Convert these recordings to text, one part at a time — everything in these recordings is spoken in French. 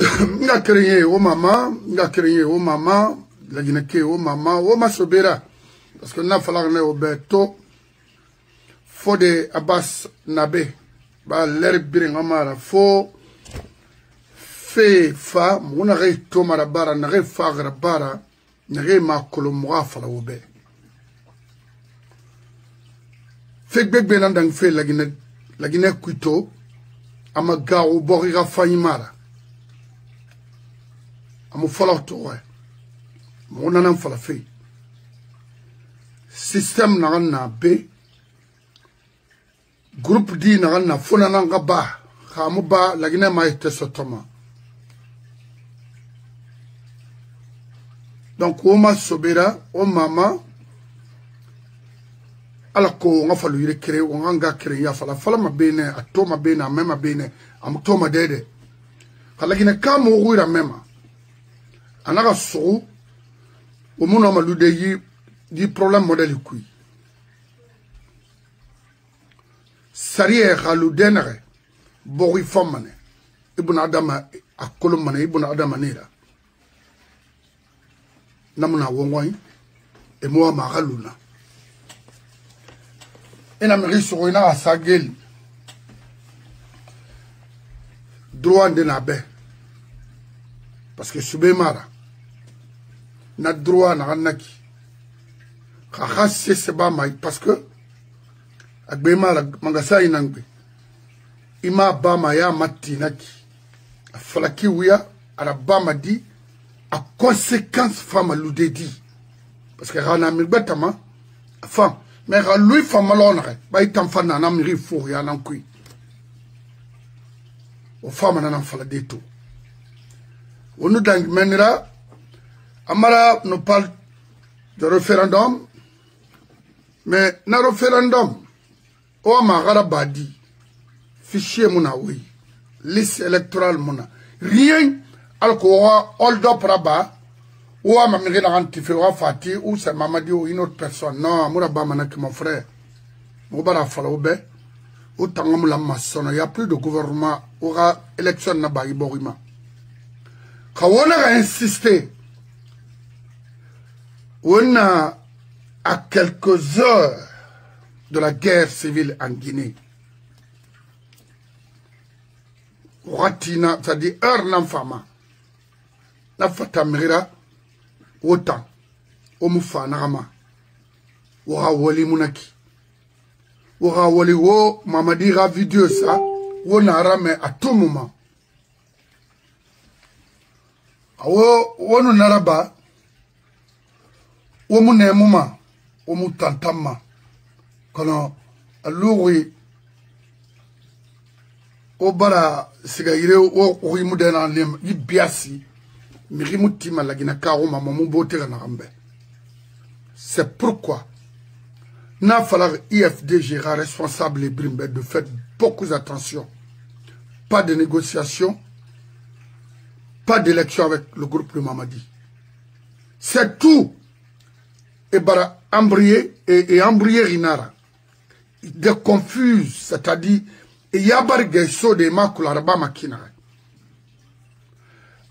nga créé au maman, la Guinée au maman, au masobera. Parce que n'a fallu au beto, faut de Abbas Nabe, ba l'air biringamara, faut fait fa, mon arrêt tomara bara, n'arrêt fa grabara, n'arrêt ma colomora fala au be. Fait que ben dans fait la Guinée kuito, ama gao borira faimara. Amu fala towe. Mon anan fala fait. Système na be. Groupe di na fona nanga ba. Khamu ba la Guinée ma ite sotoma. Donc oma sobera, o mama. Ala ko nga falu yire kere, nga kere ya fala ma bene, atoma bene, amema bene, amutoma dede. Kala Guinée kama uguira mema. Anaka sou o muna malude yi problème modèle kui sariye khaludenere bori famane ibn adama akolum mane ibn adama nira namuna wongoi e mo ma khaluna ina meri so ina asagel droit de nabe parce que sube mara na droit na naki kha se ba mai parce que agbe mara mangasa inangbe ima ba ma ya matti naki falaki wiya ara ba ma di a conséquence fama ludedi parce que rana mi betama fa mais ra lui fama lonre ba itam fana na mi rifo ya nan kui o fama na fala de tout on nous dang menira Amara nous parle de référendum, mais na référendum, o amagara badi, fichier mona oui, liste électorale mona, rien, alcool, hold up raba, ou à mamiri na antife, ou à Fati, ou c'est Mamadi ou une autre personne, non, Mouraba manak mon frère, Moubara Falaoube, ou Tangam la maçon, il n'y a plus de gouvernement, aura élection na bayi borima. Kawana a insisté, on a à quelques heures de la guerre civile en Guinée. Ratina, c'est-à-dire heure n'enfama. La fatamira, autant, omufa narama, ora wali munaki. Ora wali wo, mamadira vidéo ça, wo narame à tout moment. Awo, wo naraba, Omu nemuma, omu tantama, kono aluri obara sigayire o rimudena lem yibiasi mirimutima la gina karoma mamu botera na rambe. C'est pourquoi n'a fallu IFDG responsable et Brimbe de faire beaucoup d'attention. Pas de négociation, pas d'élection avec le groupe de Mamadi. C'est tout. Et bara embryer et embryer rinara de confuse, c'est-à-dire il y a barge so de makularaba makina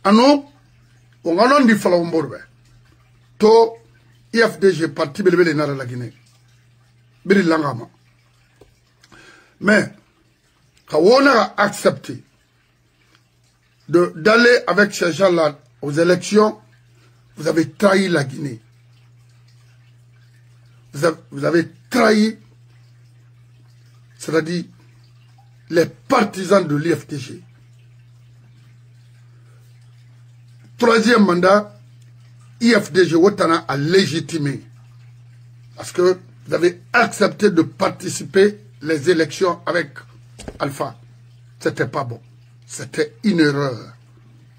ano on a di fala mborbe to IFDG parti belebele nara la Guinée biri langama mais quand on a accepté d'aller avec ces gens-là aux élections, vous avez trahi la Guinée. Vous avez trahi, c'est-à-dire les partisans de l'IFDG. Troisième mandat, IFDG Wotana a légitimé. Parce que vous avez accepté de participer les élections avec Alpha. C'était pas bon. C'était une erreur.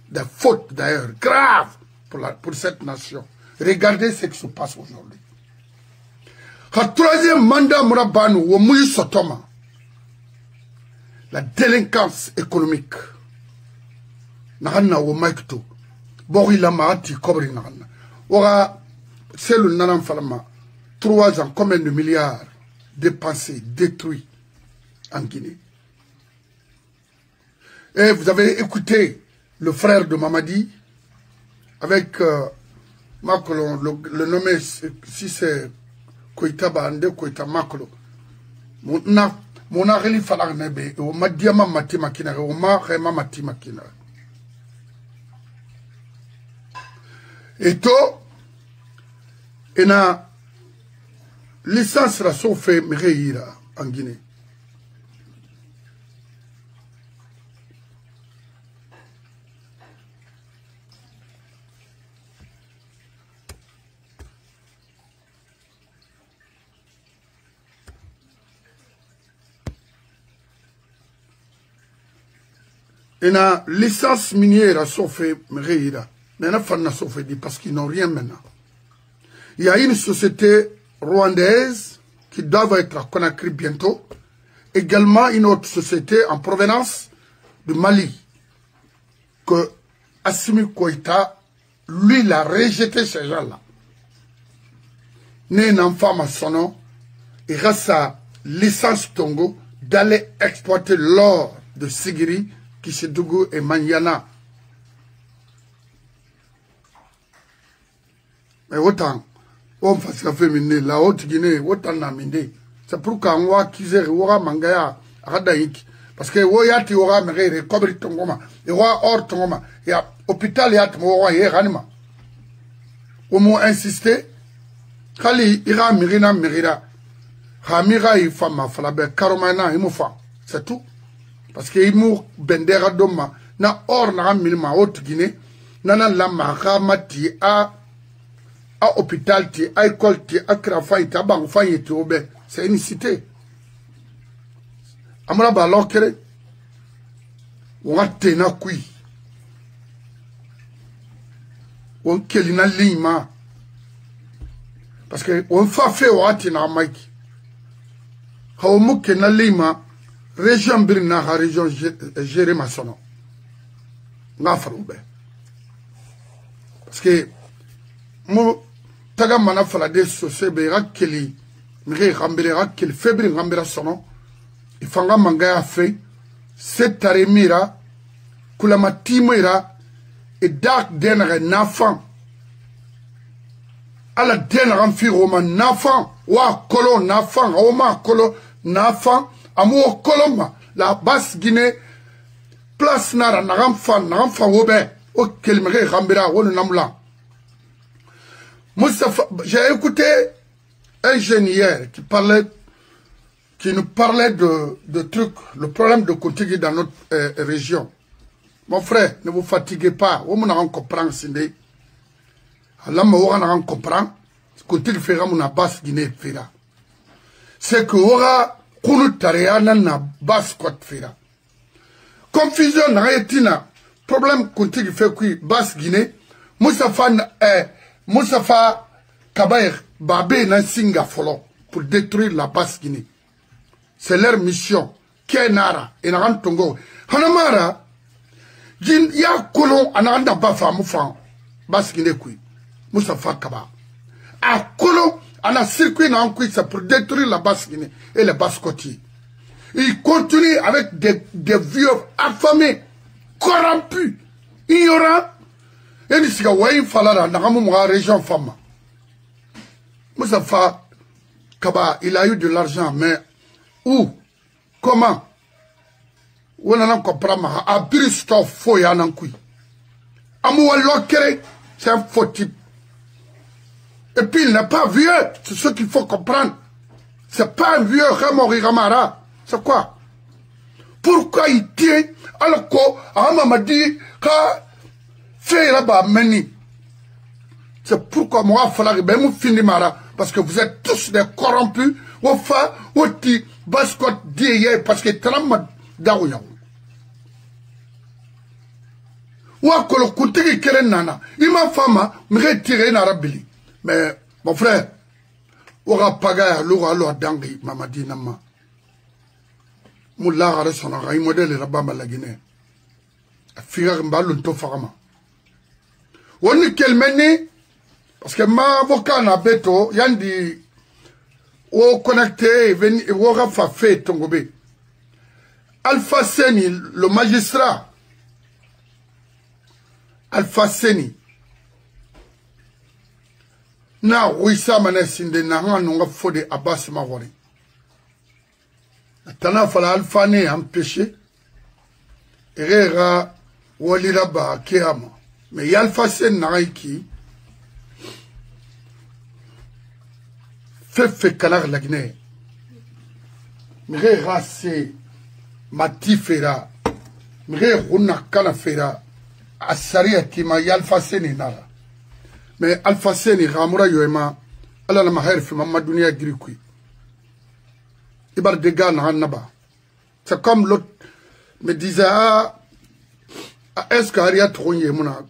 Des fautes d'ailleurs graves pour cette nation. Regardez ce qui se passe aujourd'hui. Le troisième mandat, la délinquance économique. C'est le Nanan Falama. 3 ans, combien de milliards dépensés, détruits en Guinée. Et vous avez écouté le frère de Mamadi, avec Makolo, le nommé, si c'est Koïta Bande, Koïta Makolo. Mon areli falar nebe, o madiama mati makina, o ma rema mati makina. Et to, ena licence la sofe mreira en Guinée. Ena licence minière à Sofé Mreira. Mais parce qu'ils n'ont rien maintenant. Il y a une société rwandaise qui doit être à Conakry bientôt. Également une autre société en provenance du Mali. Que Assimi Koïta, lui, il a rejeté ces gens-là. Né un enfant à son nom, et grâce à licence Tongo, d'aller exploiter l'or de Sigiri, Kishidougou et Manyana. Mais autant, on fait la féminine, la haute Guinée, autant n'a mindé. C'est pourquoi on voit qu'ils aura mangaya, radaïk. Parce que Woyati aura méré, cobri tongoma, et roi or tongoma, et à hôpital yat moa et ranima. Au moins insister, Kali ira mirina mirira. Hamira y fama falabe, karomana imufa. C'est tout. Parce que Imour Bendera Doma, na or na milma haute Guinée, nana lama ramati a hôpital ti, a école ti, a krafa iti, a bangfa iti obe. C'est une cité. Amara ba lokere, on a tena kui. On kelina lima. Parce que on fait o atina maiki. Haomu kena lima. Région Birna, la région gérée ma sono. Parce que moi, taga mana fala de sosebe rakeli, mire rambere rakeli febri rambera sono. Ifanga mangaya fe, setare mira, kulamati mira, et dark denere nafan. Ala denere fi roma nafan, wa kolo nafan, roma kolo nafan. Amour Colomba, la basse Guinée, place Nara, Naramfan, Wobe, au Kelmere, Rambera, ou le Namla. J'ai écouté un ingénieur qui nous parlait de trucs, le problème de Kontigi dans notre région. Mon frère, ne vous fatiguez pas, on m'en comprend, Sindé. Allah m'en comprend, Kontigi fera mon basse Guinée, fera. C'est que aura Kunu Tariana na Baskot Fira. Confusion na Haïtina. Problème Kontigi fait qui Bas Guinée. Moussafa Kabair Babé na Singa Folo pour détruire la Basse Guinée. C'est leur mission. Kenara et Naran Tongo. Hanamara, ya Kolon ananda Bafa Moufan. Basse Guinée kui. Moussafa Kaba. A Kolon. On a circuit dans c'est pour détruire la Basse-Guinée et les Basse-Côtiers. Il continue avec des vieux affamés, corrompus, ignorants. Et il dit qu'il fallait dans la région femme. Moussafa Kaba, il a eu de l'argent, mais où? Comment? On a compris, à Bristol, il y a un coup. Amoua Lokere, c'est un faux type. Et puis il n'est pas vieux, c'est ce qu'il faut comprendre. C'est pas un vieux Ramori Ramara. C'est quoi? Pourquoi il tient alors qu'on m'a dit que fait là-bas meni? C'est pourquoi moi il fallait que je finisse mara. Parce que vous êtes tous des corrompus. Ou fa, ou ti, baskot diye parce que tram daouya. Ou à kolo kuntigi keren nana. Ima fama, me retirer narabili. Mais, mon frère, Ora Pagaya, Loura Loa Dangi, Mamadi Nama. Moula Rassonara, il modèle la Bamba la Guinée. A Figar Mbalun Tofarama. On est quel meni, parce que ma avocat n'a beto, Yandi, ou connecté, et Wora Fafé Tongobé. Alpha Seni, le magistrat, Alpha Seni. Na wisa manesinde na hanonga fode Abbas Mawari. Tana fala Alpha ne empêché. Erera walira ba kiyama. Mais Alpha Seni na qui fait kanar lagne. Mire rase mati fera. Mire runa kana fera. Asaria kima Alpha Seni nara. Mais Alpha Seni ramura yoema ala na mahir fi mamma dunia grikui. Ibar dega na naba. C'est comme l'autre me disait est-ce que Ariat ronye muna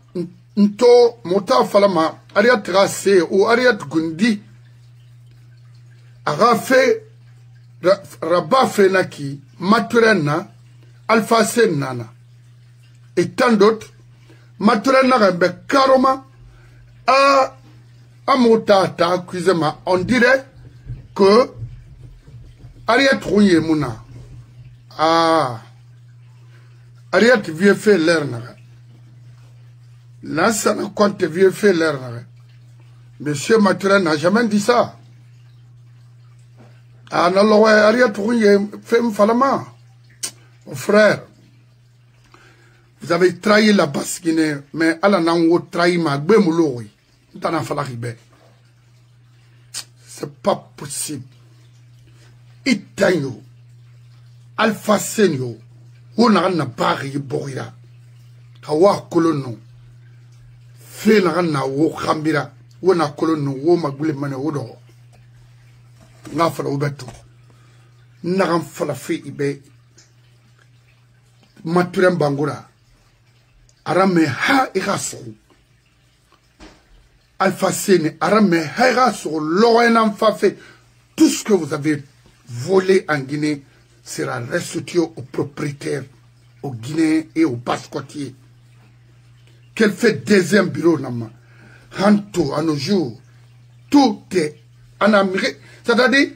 nto mota falama Ariat rase ou Ariat gundi a fait Rabat Fenaki Maturena Alpha Seni nana et tant d'autres Maturena rembe karoma à Motata, cuisema, on dirait que Ariat Rouye Mouna. Ariat vieux fait l'air. Là, ça ne compte vieux fait l'air. Monsieur Mathurin n'a jamais dit ça. Non, Ariat Rouye fait m'falama. Mon frère, vous avez trahi la Basse-Guinée, mais Allah n'a pas trahi ma bémouloui. C'est pas possible. Itanyo, Alpha Seni, on a un pari boira. Kawa kolono. Fe na wo khambira. Wona kolono wo magule mane wodo. Nga fala ubeto. Nagam fala fe ibe. Maturem bangura. Arame ha iraso. Alpha Seni, Arame ha sur l'Orenam Fafé. Tout ce que vous avez volé en Guinée sera restitué aux propriétaires, aux Guinéens et aux Basse-Côtiers. Qu'elle fait deuxième bureau, Nama. Hanto, à nos jours, tout est en Amérique. C'est-à-dire,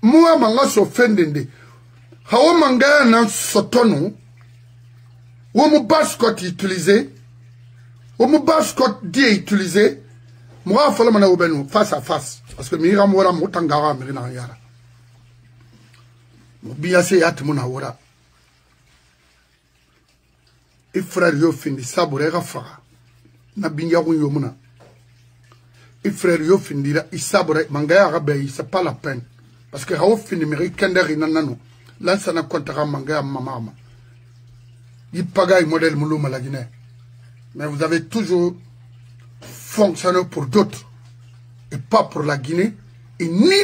moi, manga so fendende. Hawa manga nan sotono. Ou mon Basse-Côte utilisé. Ou mon Basse-Côte dit utilisé. Moi, il faut que face à face. Parce que je suis motangara mirina yara. Biase yat muna wora. Et frère yo findi sabure rafa. Na binya yo muna. Et frère yo findi la isabure mangaya rabe c'est pas la peine. Parce que hawo findi miri kender inanano. Là ça na kontara mangaya mamama. Il pagaille modèle muluma la Guinée. Mais vous avez toujours fonctionner pour d'autres et pas pour la Guinée et ni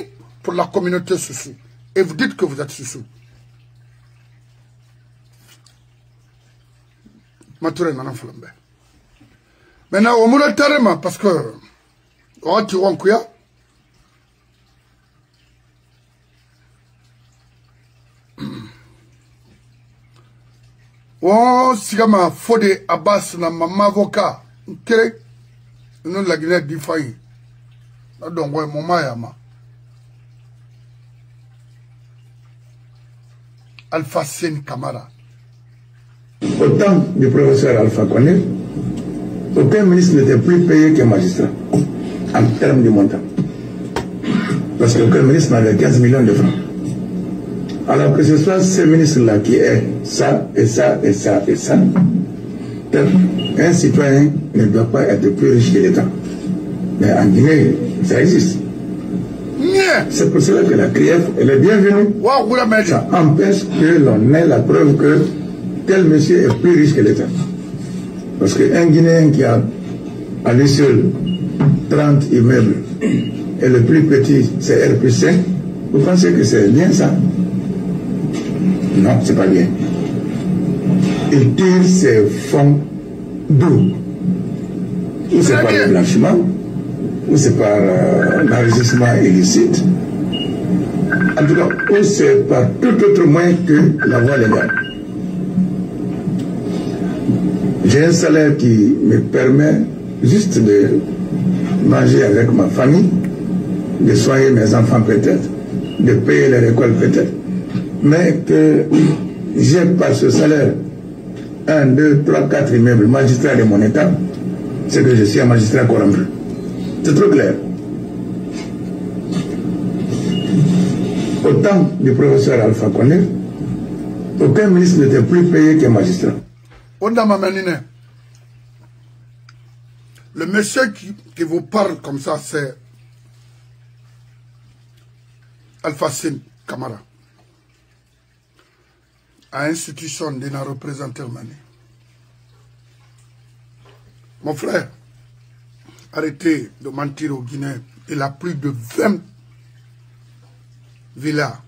pour la communauté Soussou. Et vous dites que vous êtes Soussou. Maintenant, au Moulatarema, parce que on tu ronkuya. Oh, si ma fode Abbas na maman avocat. Nous la Guinée défaillit. Donc, ouais, mon maïama. Alpha Seni Camara. Au temps du professeur Alpha Condé, aucun ministre n'était plus payé qu'un magistrat, en termes de montant. Parce qu'aucun ministre n'avait 15 millions de francs. Alors que ce soit ce ministre-là qui est ça, et ça, et ça, et ça, un citoyen ne doit pas être plus riche que l'État. Mais en Guinée, ça existe. C'est pour cela que la CRIEF, elle est bienvenue. Ça empêche que l'on ait la preuve que tel monsieur est plus riche que l'État. Parce qu'un Guinéen qui a à lui seul 30 immeubles et le plus petit c'est R+5, vous pensez que c'est bien ça? Non, c'est pas bien. Il tire ses fonds d'où? Ou c'est par le blanchiment, ou c'est par l'enrichissement illicite. En tout cas, ou c'est par tout autre moyen que la voie légale. J'ai un salaire qui me permet juste de manger avec ma famille, de soigner mes enfants peut-être, de payer leur école peut-être, mais que j'ai par ce salaire 1, 2, 3, 4 immeubles, magistrat de mon état, c'est que je suis un magistrat corrompu. C'est trop clair. Au temps du professeur Alpha Condé, aucun ministre n'était plus payé qu'un magistrat. Le monsieur qui vous parle comme ça, c'est Alpha Sen Camara. À l'institution de la représentation. Mon frère, arrêtez de mentir au Guinéens. Il a plus de 20 villas.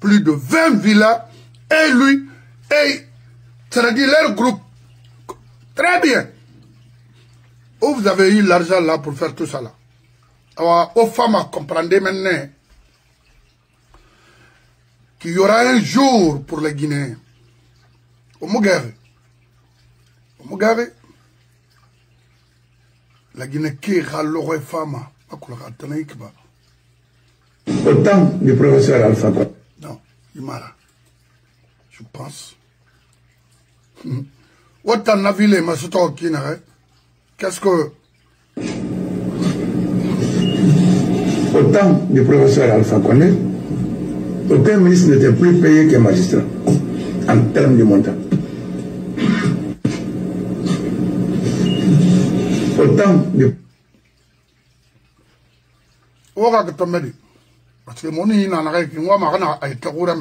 Plus de 20 villas. Et lui, et c'est-à-dire leur groupe. Très bien. Où vous avez eu l'argent là pour faire tout ça là? Alors, aux femmes à comprendre maintenant qu'il y aura un jour pour les Guinéens. Au Mugabe, la Guinée qui est l'oreille femme. Au temps du professeur Alpha Condé. Non, il m'a là. Je pense. Autant la ville m'a sauté au Guinée. Qu'est-ce que. Au temps du professeur Alpha Condé, aucun ministre n'était plus payé qu'un magistrat, en termes de montant. Au temps du... Parce que mon île n'a rien qui m'a été roulé.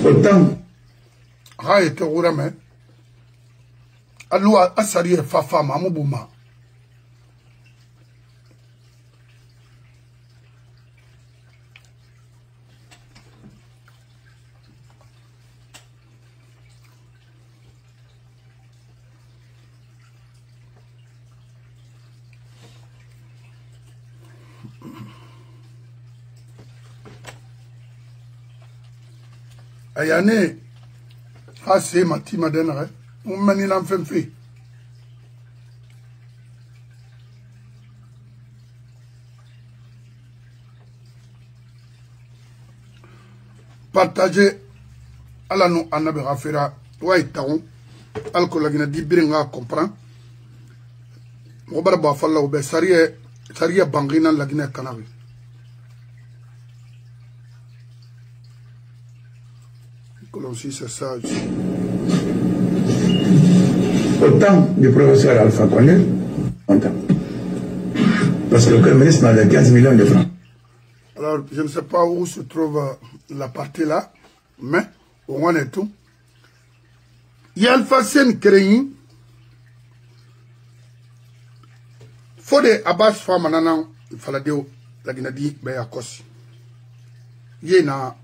Autant. A été roulé. Alors, à salir Fafa, Mamoubouma. Ayane, c'est ma team madenne, on m'a dit l'enfant fait. Partagez à la nous en avait affaire, ouais, taon, alcool la Guinée d'Ibringa comprend. Robert Bafala ou Saria Bangrina la Guinée Canari. Aussi, c'est ça. Au temps du professeur Alpha Condé, parce que le ministre n'avait 15 millions de francs. Alors, je ne sais pas où se trouve la partie là, mais au moins et tout. Il y a Alpha Sen créé. Faut des Abbas Famanana, Faladeo, la Guinée dit, Béakos. Il y a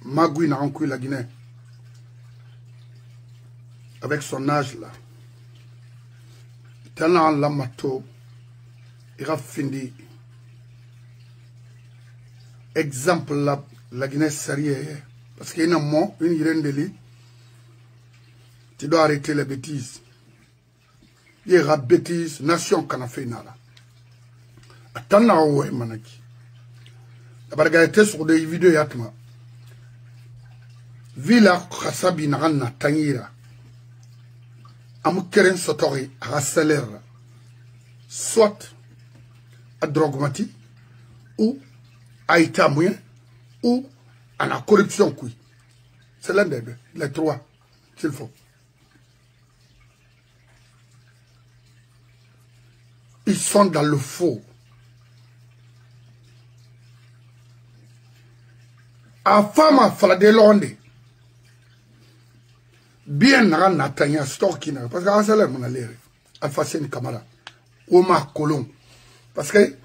Magui n'a encore la Guinée. Avec son âge là. Tellement l'amato, il a fini. Exemple la Guinée sérieuse. Parce qu'il y a un mot, une irène tu dois arrêter les bêtises. Il y a des bêtises, nation qu'on a fait nala. Attends, ouais, manaki. La bargaïté sur des vidéos yatma. Villa Khasabi Narana Tangira. Amukeren Sotori à salaire. Soit à drogmati, ou à état moyen, ou à la corruption. C'est l'un des deux, les trois qu'il faut. Ils sont dans le faux. À femme à Falade Londe. Bien n'a Natania Storkina, parce que c'est là mon allée. Alpha Sen Camara. Omar Colomb. Parce que,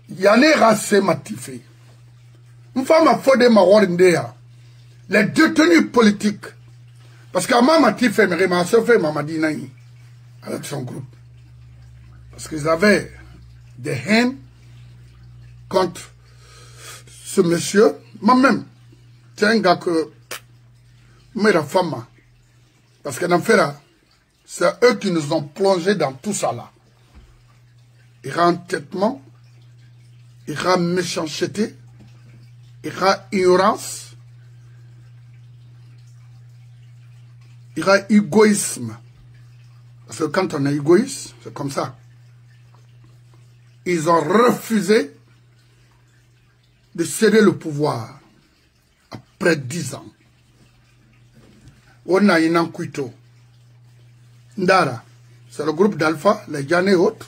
Yanné Rassé Matifé. Une femme a fondé ma Warindea. Les détenus politiques. Parce qu'à ma Matifé, ma soeur fait Mamadi Naï. Avec son groupe. Parce qu'ils avaient des haines contre ce monsieur. Moi-même, c'est un gars que la femme, parce que dans c'est eux qui nous ont plongé dans tout ça là. Il y a entêtement, il y a méchanceté, il y a ignorance, il y a égoïsme. Parce que quand on est égoïste, c'est comme ça. Ils ont refusé de céder le pouvoir après 10 ans. On a une enquête. Ndara, c'est le groupe d'Alpha, les Diané Haute.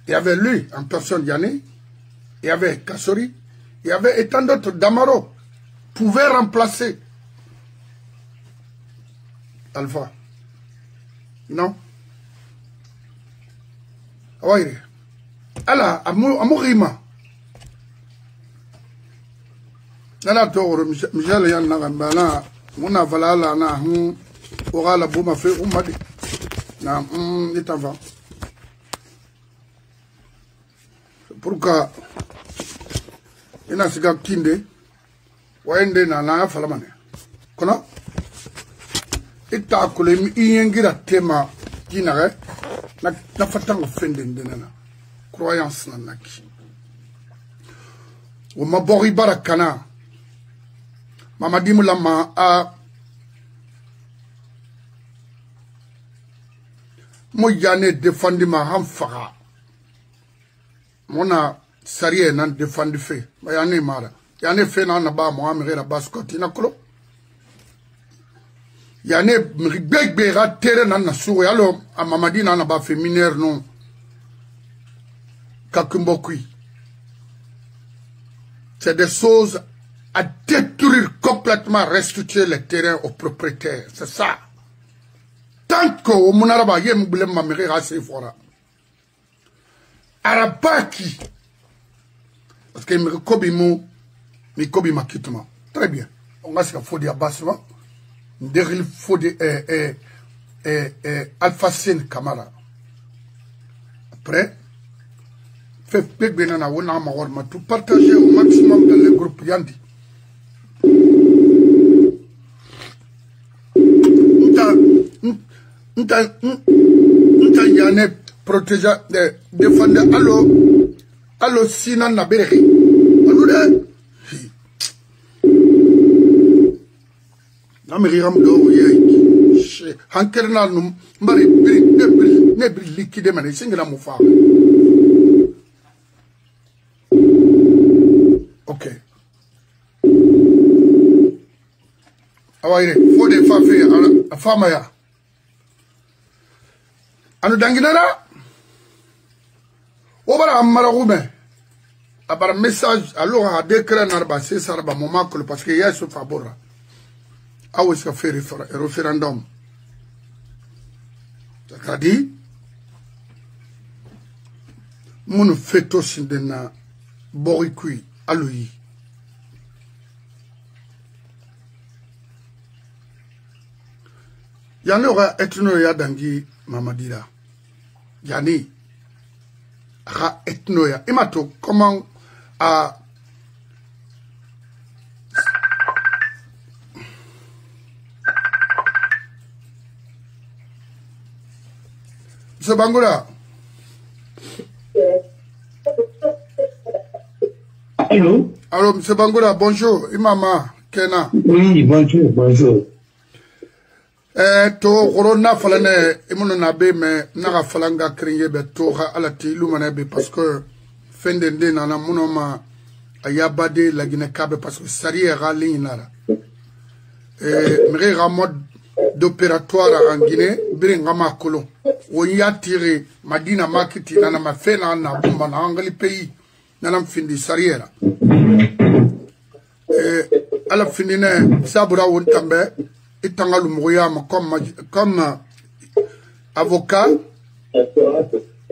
Il y avait lui, en personne Diané. Il y avait Kassori. Il y avait et tant d'autres. Damaro pouvait remplacer Alpha. Non? Oui. Alors, Amourima. Nana Toro, Michel Yann Nagambana, Mona Valala, na aura la boum a fait Oumadi. Na est avant. Pourquoi il n'a pas Kinde, Wende Nana Falamane. Comment? Il t'a collé, il y a un thème qui n'a pas tant offendé de Nana. Croyance Nanaki. Ou ma bori barakana. Mamadi Moulama a Mouyane défendu ma hamfara. Mona sarié nan défendu fait. Bayane mara. Yane fait nan naba mohamere la baskoti na kolo. Yane beg ra terre nan na soué. Alors à Mamadi nan naba fait mineur non. Kakumbokui. C'est des choses à détruire complètement, restituer les terrains aux propriétaires. C'est ça. Tant que au Mounaraba, il y a un problème maméré assez fort. Arabaki. Parce que me kobi makituma. Très bien. On va se faire des abassement. Derrière faut des Alpha Sen Kamara. Après, fait bénana wona ma tout partager au maximum dans les groupes Yandi. Nta yane protéger défendre allo sinan na bereki allo de namiriram do ye hankerna num mbari ne bri liquide man singla mu fa. Ok. Awaire faut des fafe a famaya. Anu danginara obara amara gume abara message alors a décret narba c'est ça ba moment parce que ya se favora awo se faire référendum c'est-à-dire mon feto sindena borikui aloyi yani aura etno ya dangi mamadira yani ra etnoya imato comment a Monsieur Bangoura. Allô? Allô, Monsieur Bangoura, bonjour. Imama Kena. Oui, bonjour, bonjour. To corona falane imuno na be me naga falanga kringe be to ha alati lumana be parce que fende de nana muno ma ayabade la Guinée kabe parce que sari rali nara mre mode d'opératoire en Guinée biringa makolo on y a tiré Madina makiti nana ma fena na bomba na angali pays nana findi sariera ala findine sabura won tambe itangalu moyama comme avocat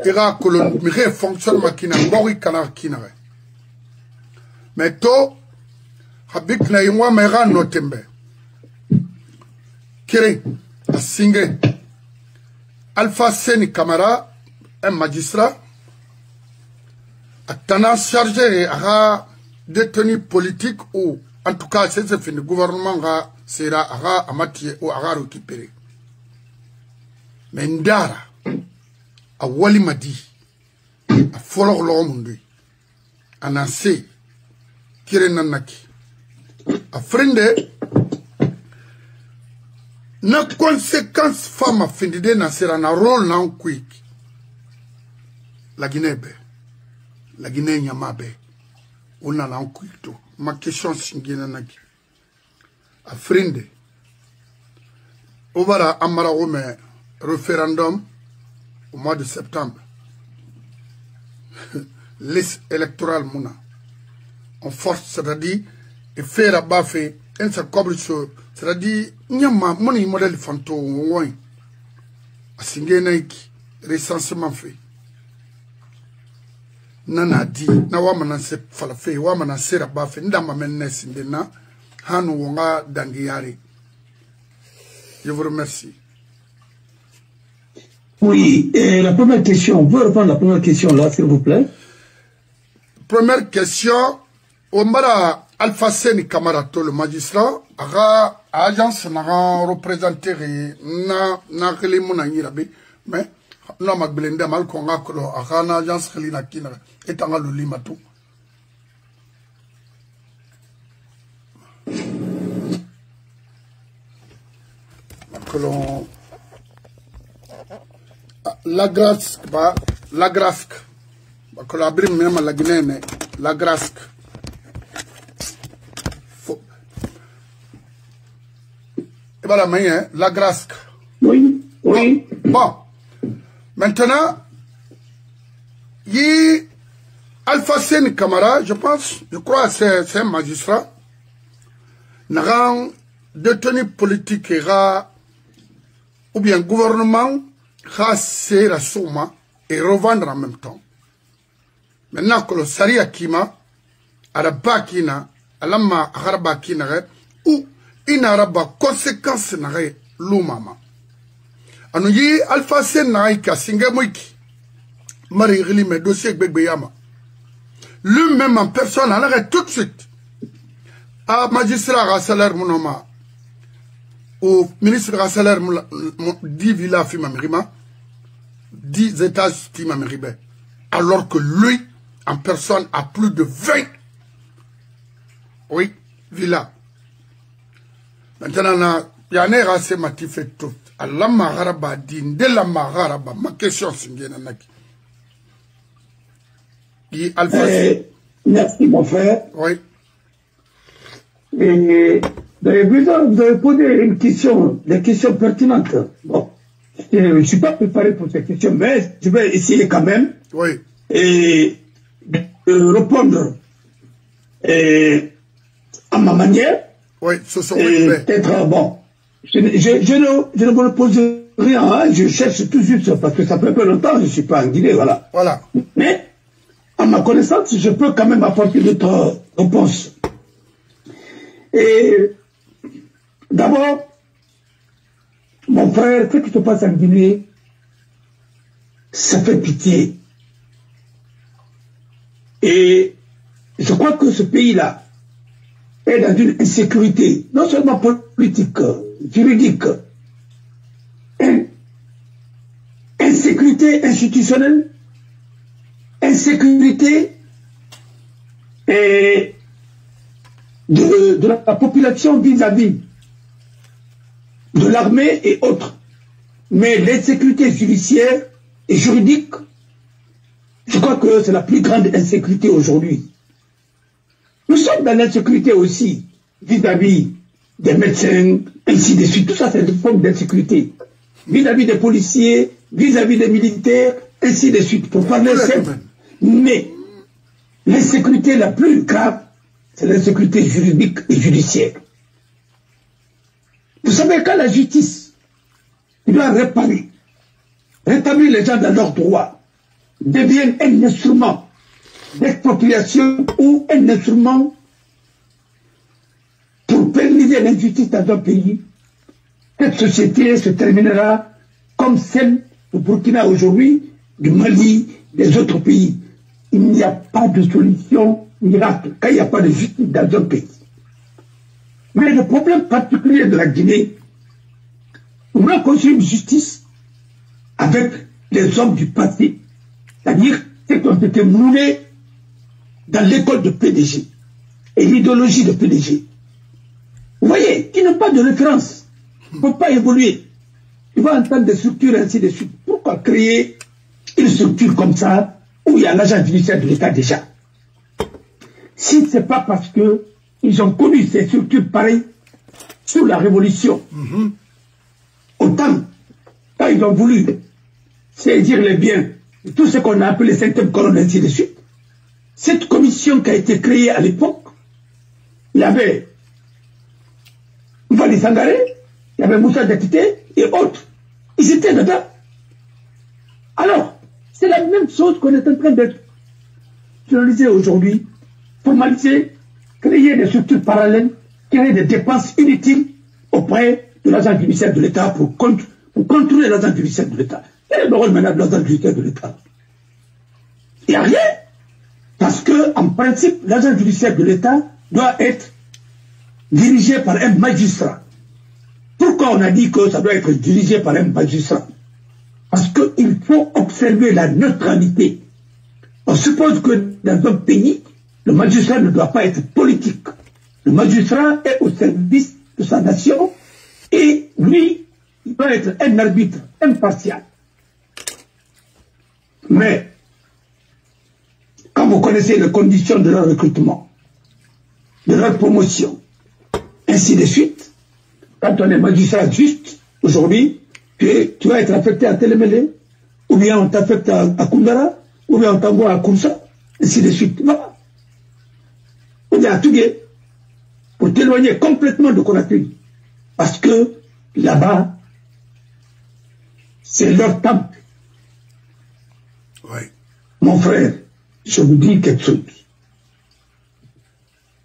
ira kolon mi fonctionne makina ngori kana kinare mais to habik na ywa mera notembe kire asinge Alpha Seni Camara un magistrat a tendance chargé à détenu politique ou en tout cas c'est fini le gouvernement sera à matière ou à récupérer. Mais Ndara, à Wali Madi, à Folor Lomundi, à Nansé, Kirenanaki. A frende, na conséquence femme findide na sera na rôle na quick. La Guinée be. La Guinée nyamabe. Ona na quick to. Ma question singina naki. A frende. Ovara amara ome référendum au mois de septembre. Liste électorale mouna. En force, c'est-à-dire, et faire à baffer, un se cobre sur, c'est-à-dire, nyama, mon modèle fantôme, ouin. A singé naiki, recensement fait. Nana dit, na wamana se falafe, wamana se rabafe, ndama menne sindena, hanu wonga dangiyari. Je vous remercie. Oui, et la première question, vous pouvez répondre à la première question là, s'il vous plaît? Première question, Omara Alpha Seni Kamarato, le magistrat, a agence n'a représenté na kele mona yirabe, mais non ma blende mal konga kolo a na agence kele na kina etanga le limato. Kolo la grâce ba la grâce ba kolo abrim même la Guinée la grâce. Et voilà, la grâce. Oui, oui. Bon. Maintenant, il y a Alpha Seni Kamara, je pense, je crois que c'est un magistrat, n'a détenu politique ou bien gouvernement, c'est la souma et revendre en même temps. Maintenant que le Saria Kima, à la Bakina, à la Ma Harabakina, ou inaraba conséquence n'arrête l'oumama. Anoui Alpha Sen naïka singamoiki. Marie Rili me dossier Begbeyama. Lui-même en personne, elle arrête tout de suite. À magistrat à salaire monoma. Au ministre à salaire 10 villas Fimamrima. 10 étages Fimamribe. Alors que lui, en personne, a plus de 20. Oui, villas. Maintenant, il y a un assez matif et tout. Allah maharaba din de la maharaba. Ma question c'est merci mon frère. Oui. Et vous avez posé une question, des questions pertinentes. Bon, je ne suis pas préparé pour ces questions, mais je vais essayer quand même. Oui. Et de répondre à ma manière. Oui, ce sont peut-être bon. Je ne me pose rien, hein, je cherche tout juste parce que ça fait peu longtemps, je ne suis pas en Guinée, voilà. Voilà. Mais, à ma connaissance, je peux quand même apporter d'autres réponses. Et d'abord, mon frère, ce qui se passe en Guinée, ça fait pitié. Et je crois que ce pays-là est dans une insécurité, non seulement politique, juridique, insécurité institutionnelle, insécurité et de la population vis-à-vis de l'armée et autres. Mais l'insécurité judiciaire et juridique, je crois que c'est la plus grande insécurité aujourd'hui. Nous sommes dans l'insécurité aussi vis-à-vis des médecins, ainsi de suite. Tout ça, c'est une forme d'insécurité. Vis-à-vis des policiers, vis-à-vis des militaires, ainsi de suite. Pour parler simple. Mais l'insécurité la plus grave, c'est l'insécurité juridique et judiciaire. Vous savez, quand la justice doit rétablir les gens dans leurs droits, devient un instrument d'expropriation ou un instrument pour pérenniser l'injustice dans un pays, cette société se terminera comme celle du Burkina aujourd'hui, du Mali, des autres pays. Il n'y a pas de solution miracle quand il n'y a pas de justice dans un pays. Mais le problème particulier de la Guinée, on a construit une justice avec les hommes du passé, c'est-à-dire ceux qui ont été moulés dans l'école de PDG. et l'idéologie de PDG. Vous voyez, qui n'a pas de référence, ne peut pas évoluer. Il va entendre des structures ainsi de suite. Pourquoi créer une structure comme ça où il y a l'agent judiciaire de l'État déjà? Si ce n'est pas parce qu'ils ont connu ces structures pareilles sous la Révolution, autant, quand ils ont voulu saisir les biens, tout ce qu'on a appelé 5e colonne, ainsi de suite, cette commission qui a été créée à l'époque, il y avait Mfali Sangaré, il y avait Moussa Diakité et autres. Ils étaient dedans. Alors, c'est la même chose qu'on est en train de finaliser aujourd'hui, formaliser, créer des structures parallèles, créer des dépenses inutiles auprès de l'agent judiciaire de l'État pour contrôler l'agent judiciaire de l'État. Quel est le rôle maintenant de l'agent judiciaire de l'État? Il n'y a rien. Parce que, en principe, l'agent judiciaire de l'État doit être dirigé par un magistrat. Pourquoi on a dit que ça doit être dirigé par un magistrat? Parce qu'il faut observer la neutralité. On suppose que dans un pays, le magistrat ne doit pas être politique. Le magistrat est au service de sa nation et lui, il doit être un arbitre impartial. Mais, quand vous connaissez les conditions de leur recrutement, de leur promotion, ainsi de suite, quand on est magistrat juste, aujourd'hui, tu vas être affecté à Télémélé, ou bien on t'affecte à Koundara, ou bien on t'envoie à Koursa, ainsi de suite. Voilà. Ou bien à Tougué, pour t'éloigner complètement de Conakry. Parce que là-bas, c'est leur temple. Oui. Mon frère, je vous dis quelque chose.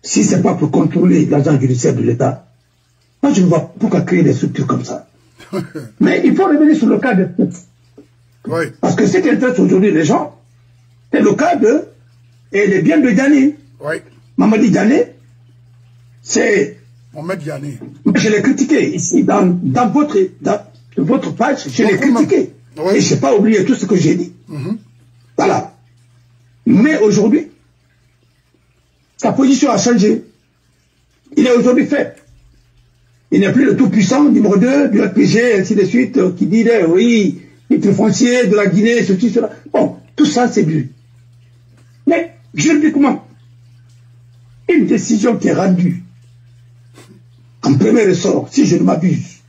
Si ce n'est pas pour contrôler l'agent judiciaire de l'État, moi je ne vois pas pourquoi créer des structures comme ça. Mais il faut revenir sur le cas de... Oui. Parce que ce qui intéresse aujourd'hui les gens, c'est le cas de... et les biens de Diané. Oui. Mamadi Diané, c'est... Mohamed Diané. Je l'ai critiqué ici, dans votre page, je l'ai critiqué. Oui. Et je n'ai pas oublié tout ce que j'ai dit. Voilà. Mais aujourd'hui, sa position a changé. Il est aujourd'hui fait. Il n'est plus le tout-puissant, numéro 2 du RPG, ainsi de suite, qui dit, oui, titre foncier de la Guinée, ceci, cela. Bon, tout ça, c'est vu. Mais, juridiquement, une décision qui est rendue en premier ressort, si je ne m'abuse,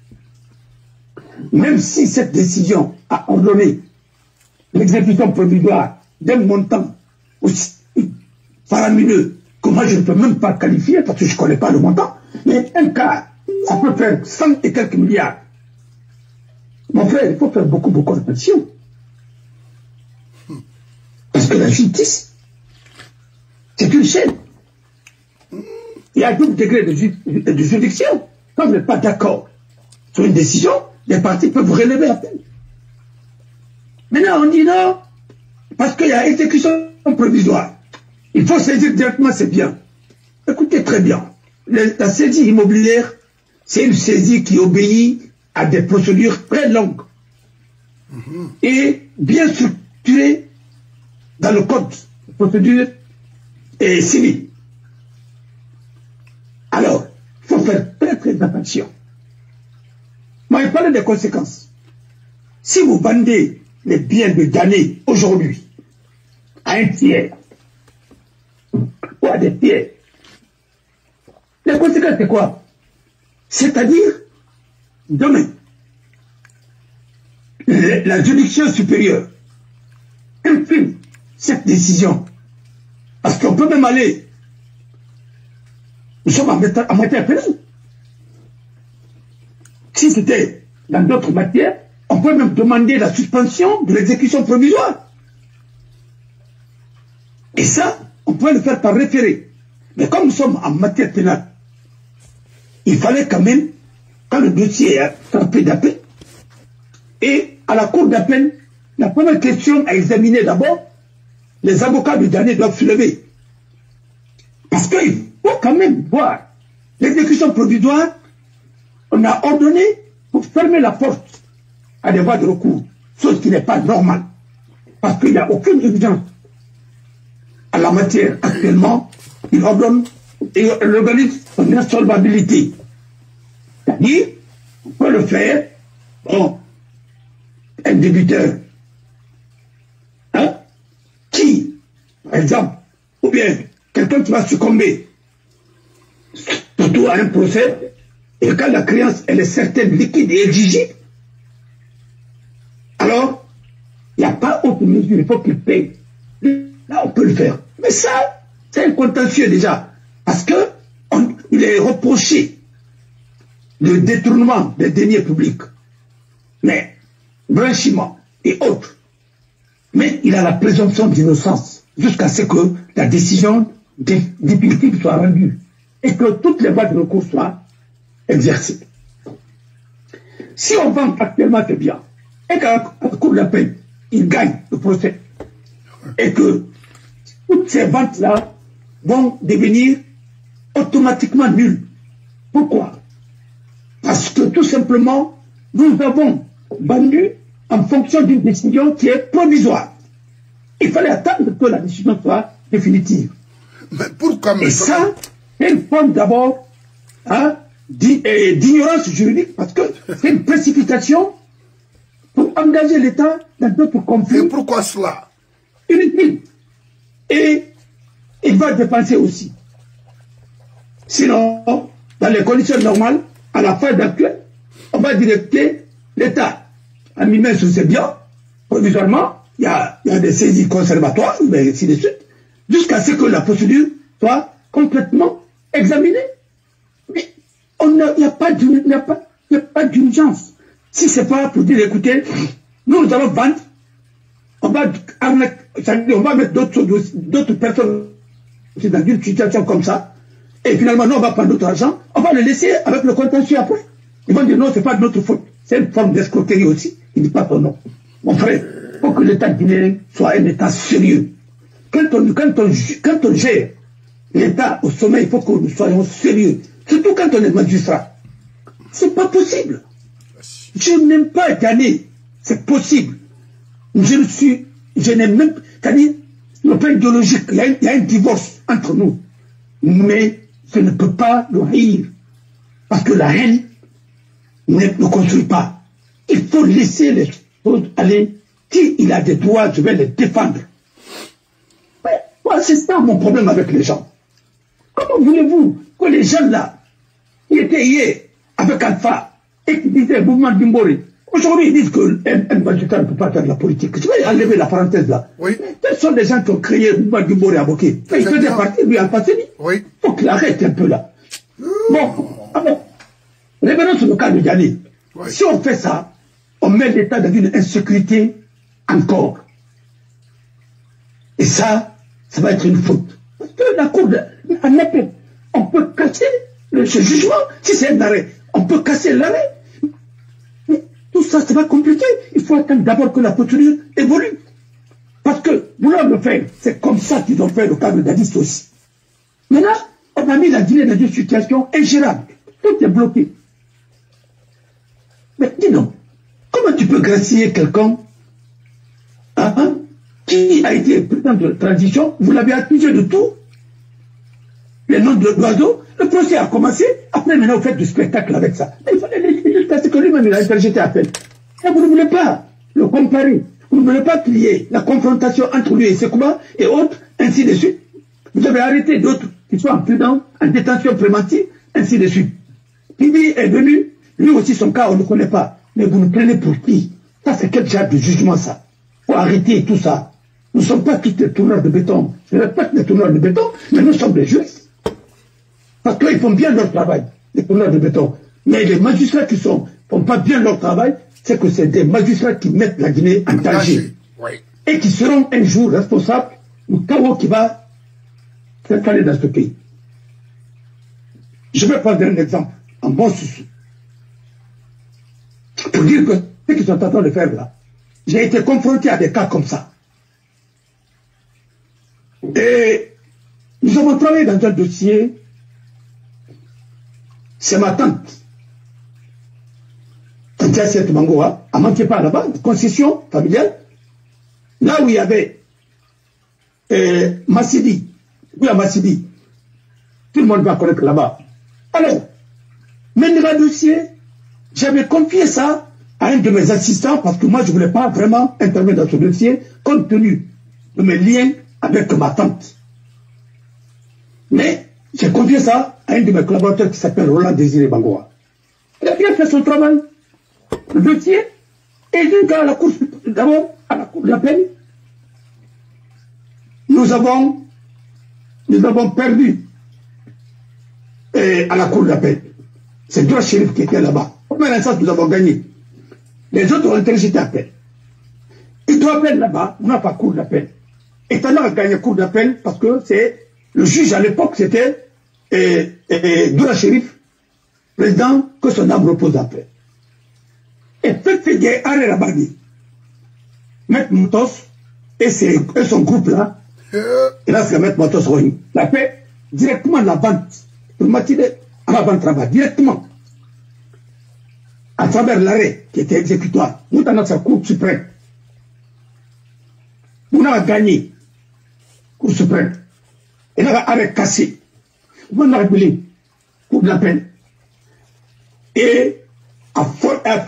même si cette décision a ordonné l'exécution provisoire d'un montant aussi faramineux que moi je ne peux même pas qualifier parce que je ne connais pas le montant, mais un cas, ça peut faire 100 et quelques milliards. Mon frère, il faut faire beaucoup attention. Parce que la justice, c'est une chaîne. Il y a un double degré de juridiction. Quand vous n'êtes pas d'accord sur une décision, les partis peuvent relever appel. Maintenant, on dit non, parce qu'il y a exécution provisoire. Il faut saisir directement, c'est bien. Écoutez très bien. La saisie immobilière, c'est une saisie qui obéit à des procédures très longues et bien structurées dans le code de procédure civile. Alors, il faut faire très attention. Moi, je parle des conséquences. Si vous vendez les biens de Diané aujourd'hui à un tiers ou à des tiers, les conséquences c'est quoi? C'est-à-dire, demain, la juridiction supérieure imprime cette décision. Parce qu'on peut même aller, nous sommes en matière pénale. Si c'était dans d'autres matières, on peut même demander la suspension de l'exécution provisoire. Et ça, on peut le faire par référé. Mais comme nous sommes en matière pénale, il fallait quand même, quand le dossier est frappé d'appel, et à la cour d'appel, la première question à examiner d'abord, les avocats de Diané doivent se lever. Parce qu'il faut quand même voir l'exécution provisoire. On a ordonné pour fermer la porte à des voies de recours, chose qui n'est pas normale. Parce qu'il n'y a aucune urgence à la matière actuellement. Il ordonne et l'organise son insolvabilité. C'est-à-dire, on peut le faire, bon, un débiteur, hein, qui, par exemple, ou bien quelqu'un qui va succomber, surtout à un procès, et quand la créance, elle est certaine, liquide et exigible, alors, il n'y a pas autre mesure, il faut qu'il paye. Là, on peut le faire. Mais ça, c'est un contentieux déjà. Parce qu'il est reproché le détournement des deniers publics. Mais, blanchiment et autres. Mais il a la présomption d'innocence jusqu'à ce que la décision définitive soit rendue et que toutes les voies de recours soient exercées. Si on vend actuellement ses biens et qu'à la cour de la peine, il gagne le procès et que toutes ces ventes-là vont devenir automatiquement nulles. Pourquoi? Parce que tout simplement, nous avons vendu en fonction d'une décision qui est provisoire. Il fallait attendre que la décision soit définitive. Mais pourquoi? Et ça, c'est une forme d'abord d'ignorance juridique, parce que c'est une précipitation pour engager l'État dans d'autres conflits. Et pourquoi cela? Inutile. Et il va dépenser aussi. Sinon, dans les conditions normales, à la fin d'actuelle, on va directer l'État à mis main sur ses biens, provisoirement, il y a des saisies conservatoires, mais ainsi de suite, jusqu'à ce que la procédure soit complètement examinée. Mais il n'y a pas d'urgence. Si ce n'est pas pour dire, écoutez, nous allons vendre, on va mettre d'autres personnes dans une situation comme ça, et finalement, nous, on va prendre notre argent, on va le laisser avec le contentieux après. Ils vont dire non, ce n'est pas de notre faute. C'est une forme d'escroquerie aussi. Il ne dit pas ton nom. Mon frère, il faut que l'État guinéen soit un État sérieux. Quand on gère l'État au sommet, il faut que nous soyons sérieux. Surtout quand on est magistrat. C'est pas possible. Je n'aime pas gagner. C'est possible. Je n'aime même, c'est-à-dire, le plan idéologique, il y a un divorce entre nous. Mais je ne peux pas le haïr. Parce que la haine ne construit pas. Il faut laisser les choses aller. S'il a des droits, je vais les défendre. Mais moi, c'est ça mon problème avec les gens. Comment voulez-vous que les gens là, qui étaient hier avec Alpha et qui disaient mouvement d'Imbori, aujourd'hui ils disent qu'un magistrat ne peut pas faire de la politique. Je vais enlever la parenthèse là. Oui. Quels sont les gens qui ont créé le mouvement d'Imbori à Boké? Il faisait partie, lui, Alpha Séni. Oui. Il faut qu'il arrête un peu là. Bon, revenons sur le cas de Diané. Oui. Si on fait ça, on met l'État dans une insécurité encore. Et ça va être une faute. Parce que la Cour en appel, on peut casser ce jugement. Si c'est un arrêt, on peut casser l'arrêt. Mais tout ça, c'est pas compliqué. Il faut attendre d'abord que la procédure évolue. Parce que vouloir le faire, c'est comme ça qu'ils ont fait le cas de Dadis aussi. Maintenant, on a mis la Guinée dans une situation ingérable. Tout est bloqué. Mais dis donc, comment tu peux gracier quelqu'un qui a été président de transition, vous l'avez accusé de tout, les noms de l'oiseau, le procès a commencé, après maintenant vous faites du spectacle avec ça. Mais il fallait laisser jusqu'à ce que lui-même il a interjeté à peine. Et vous ne voulez pas le comparer, vous ne voulez pas qu'il y ait la confrontation entre lui et Sekouba et autres, ainsi de suite. Vous avez arrêté d'autres qui sont en prudence, en détention préventive, ainsi de suite. Pibi est venu, lui aussi son cas on ne connaît pas, mais vous nous prenez pour qui? Ça c'est quel genre de jugement ça? Il faut arrêter tout ça. Nous ne sommes pas tous des tourneurs de béton. Je ne répète des tourneurs de béton, mais nous sommes des juristes. Parce qu'ils font bien leur travail, les tourneurs de béton. Mais les magistrats qui ne font pas bien leur travail, c'est que c'est des magistrats qui mettent la Guinée en danger. Oui. Et qui seront un jour responsables du chaos qui va s'installer dans ce pays. Je vais prendre un exemple, en bon souci. Pour dire que ce qu'ils sont en train de faire là, j'ai été confronté à des cas comme ça. Et nous avons travaillé dans un dossier, c'est ma tante, Tantia Mangoa, à Mantepa là-bas, concession familiale, là où il y avait Massidi, Tout le monde va connaître là-bas. Alors, Mendira dossier, j'avais confié ça à un de mes assistants parce que moi, je ne voulais pas vraiment intervenir dans ce dossier compte tenu de mes liens avec ma tante. Mais j'ai confié ça à un de mes collaborateurs qui s'appelle Roland Désiré Bangoa. Il a bien fait son travail. Le dossier est venu à la cour, d'abord à la cour d'appel. Nous avons perdu à la cour d'appel. C'est deux shérifs qui étaient là-bas. Au premier instance, nous avons gagné. Les autres ont interjeté appel. Ils doivent appeler là-bas, on n'a pas cour d'appel. Et on a gagné cour d'appel parce que c'est le juge à l'époque, c'était Doura Chérif, président, que son âme repose après. Et Fekfege Are Rabani, Maître Moutos et son groupe là, et là c'est Maître Moutos Rohing, l'a fait directement la vente, pour m'attirer à la vente travail, directement. À travers l'arrêt qui était exécutoire, nous avons sa Cour suprême. On a gagné, Cour suprême. Et là, arrêt cassé. On a appelé Cour de la peine. Et à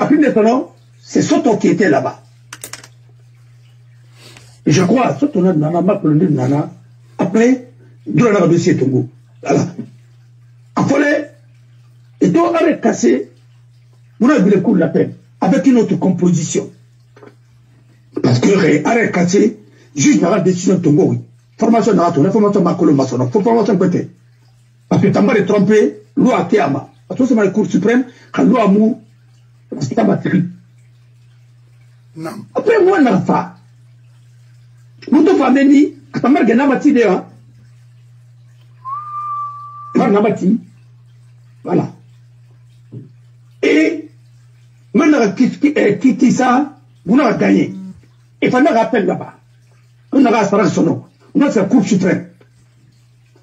plus de temps, c'est Soto qui était là-bas. Et je crois, Soto Nana, ma colonne Nana, après, d'où on a dossier Tongo. Voilà. À Follet, et tout arrêt cassé, on a vu le Cour de la peine, avec une autre composition. Parce que arrêt cassé, juge n'a pas décision Tongo, oui. Formation n'a pas formation Makolo Masono, formation peut-être. Parce que Tamba est trompé, loi Kéama. Parce que c'est la Cour suprême, quand loi Mou, c'est Tamba Tiri. Après, moi, n'a pas. Nous devons amener, quand Tamba est Namati de là. Namati. Voilà. Et, maintenant, qui ça, vous avez gagné. Et pendant rappel là-bas, on a rassuré son nom. On a la Cour suprême.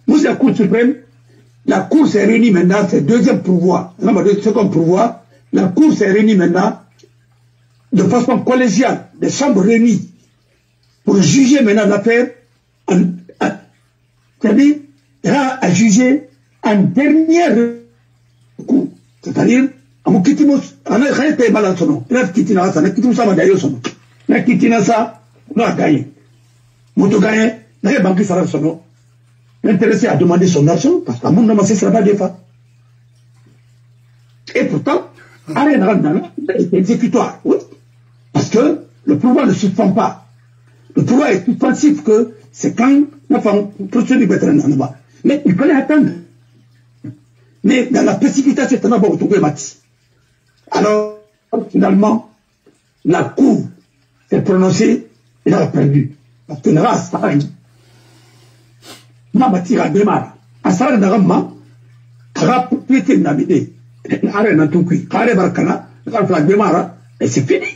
Nous, la Cour suprême, la Cour s'est réunie maintenant, c'est deuxième pouvoir. Second pouvoir, la Cour s'est réunie maintenant de façon collégiale, des chambres réunies, pour juger maintenant l'affaire, c'est-à-dire, à juger en dernier coup. C'est-à-dire, à mon kitimo, on a rien payé mal à son nom. On a quitté ça, on a quitté ça, on a gagné son nom. On a quitté ça, on a gagné. Moto gagné, on a banqué ça son nom. L'intéressé a demandé son argent, parce qu'à mon nom, c'est ça, pas des fois. Et pourtant, Arène Randana est exécutoire, oui. Parce que le pouvoir ne suspend pas. Le pouvoir est suspensif que c'est quand la femme procédure là-bas. Mais il fallait attendre. Mais dans la précipitation, c'est d'abord retrouvé Mati. Alors, finalement, la Cour s'est prononcée et elle a perdu. Parce que la race, ça arrive. Mati a démarré. À ça, Narama, Kara Pété Namide, Arène Nantoukui, Kare Barkana, Kara démarre, et c'est fini.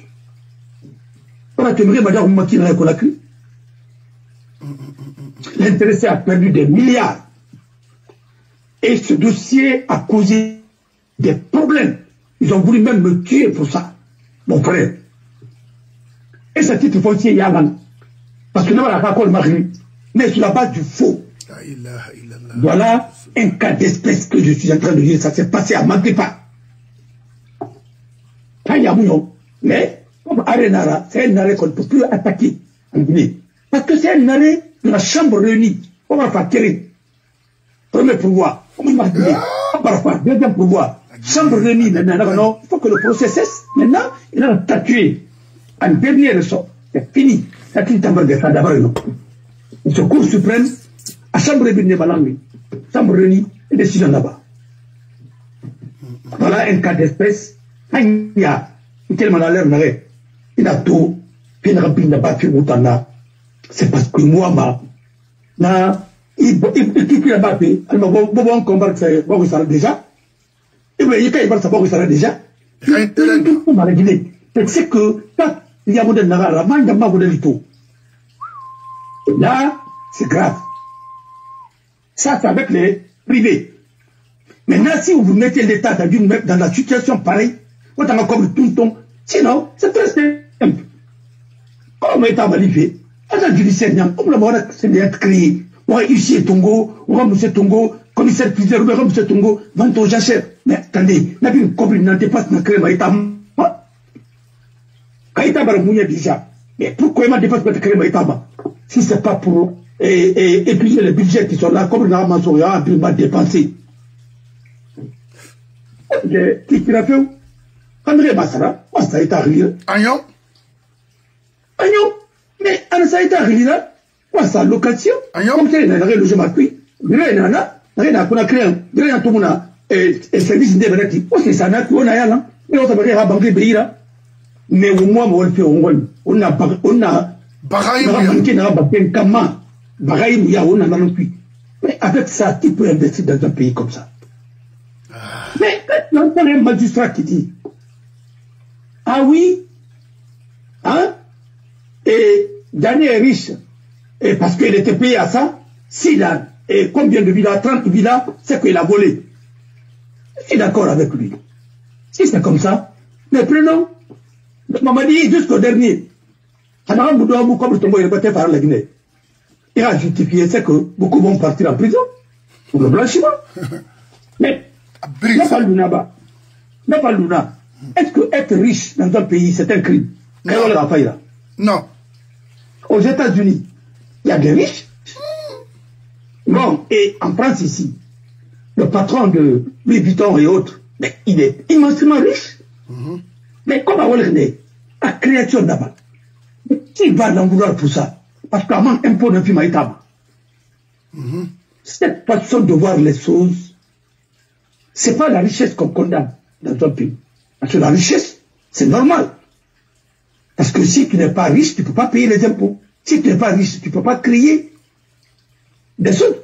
On a terminé, Madame Mati n'a pas cru. L'intéressé a perdu des milliards. Et ce dossier a causé des problèmes. Ils ont voulu même me tuer pour ça, mon frère. Et ce titre foncier Yalan. Parce que nous avons la parole Marie, mais sur la base du faux. Voilà un cas d'espèce que je suis en train de dire. Ça s'est passé à Magripa. Mais, comme Arenara, c'est un arrêt qu'on ne peut plus attaquer en Guinée. Parce que c'est un arrêt de la chambre réunie. On va faire terrible. Premier pouvoir. On va faire deuxième pouvoir. Chambre réunie, maintenant, il faut que le procès cesse. Maintenant, il a statué. En dernier ressort. C'est fini. C'est fini d'abord. Il se Cour suprême, à Chambre réunie, Chambre réunie, et décision là-bas. Voilà un cas d'espèce. Il y a tellement l'air d'arrêt. Il a tout. Il n'a pas fait autant. C'est parce que moi, il quitte la BAP, elle m'a bon combattre, c'est bon, ça déjà. Et bien, il va savoir que ça déjà. C'est que, il y a modèle Nara, il y a modèle tout. Là, c'est grave. Ça, c'est avec les privés. Maintenant, si vous mettez l'État dans la situation pareille, vous avez comme tout le temps. Sinon, c'est très simple. Comme l'État va l'y agent judiciaire, on va c'est bien créé. On va ici Tongo, on va monsieur Tongo, commissaire plusieurs comme ce Tongo, vend ton jachère. Mais attendez, n'a plus une copine, n'en dépasse ma crème, Maïta. Kaïta Baramouya déjà. Mais pourquoi il m'a dépassé ma crème, Maïta? Si c'est pas pour épuiser les budgets qui sont là, comme le Namasoya a m'a dépensé. Qui l'a fait? André Bassara, ça est arrivé. Agnon? Agnon? Mais ça est arrivé là? Quoi, ça, location? Comme ça, il a logé ma cuisse. Rien n'a qu'on a créé un tout le monde service de Benati. C'est ça, on a là. Mais on s'appelle à banquer Béira. Mais au moins, on a banqué dans un kama. Baraïm, il y a on a non plus. Mais avec ça, tu peux investir dans un pays comme ça. Mais quand on a un magistrat qui dit, ah oui, hein, et Daniel est riche, et parce qu'il était payé à ça, s'il a, et combien de villas, 30 villas, c'est qu'il a volé. Je suis d'accord avec lui. Si c'est comme ça, mais prenons, maman dit jusqu'au dernier, il a justifié, c'est que beaucoup vont partir en prison pour le blanchiment. Mais, n'a pas Luna. Est-ce que être riche dans un pays, c'est un crime? Non. Aux États-Unis, il y a des riches. Bon, et en France ici, le patron de Louis Vuitton et autres, mais il est immensément riche. Mais comme à Wallerné, la création d'abord, qui va l'en vouloir pour ça? Parce qu'à manque impôt d'un film à Itama. Cette façon de voir les choses, c'est pas la richesse qu'on condamne dans un pays. Parce que la richesse, c'est normal. Parce que si tu n'es pas riche, tu ne peux pas payer les impôts. Si tu n'es pas riche, tu ne peux pas créer des choses.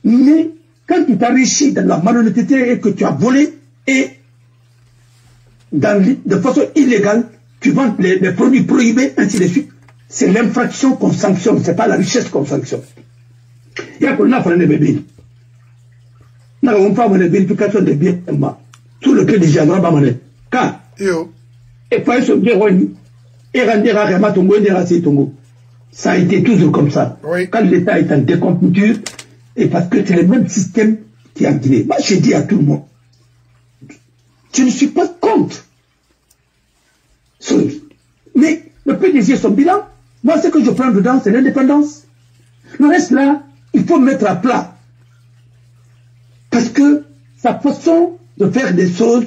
Mais quand tu t'enrichis dans la malhonnêteté et que tu as volé et de façon illégale, tu vends les produits prohibés, ainsi de suite, c'est l'infraction qu'on sanctionne, ce n'est pas la richesse qu'on sanctionne. Il y a qu'on a fait des bébés. Nous avons fait une vérification des biens sous le clé de Géagra. Quand et pas ce bien et ça a été toujours comme ça. Oui. Quand l'État est en décomfiture, et parce que c'est le même système qui est en Guinée. Moi, j'ai dit à tout le monde, je ne suis pas contre. Mais le PDG, son bilan, moi, ce que je prends dedans, c'est l'indépendance. Le reste là, il faut mettre à plat. Parce que sa façon de faire des choses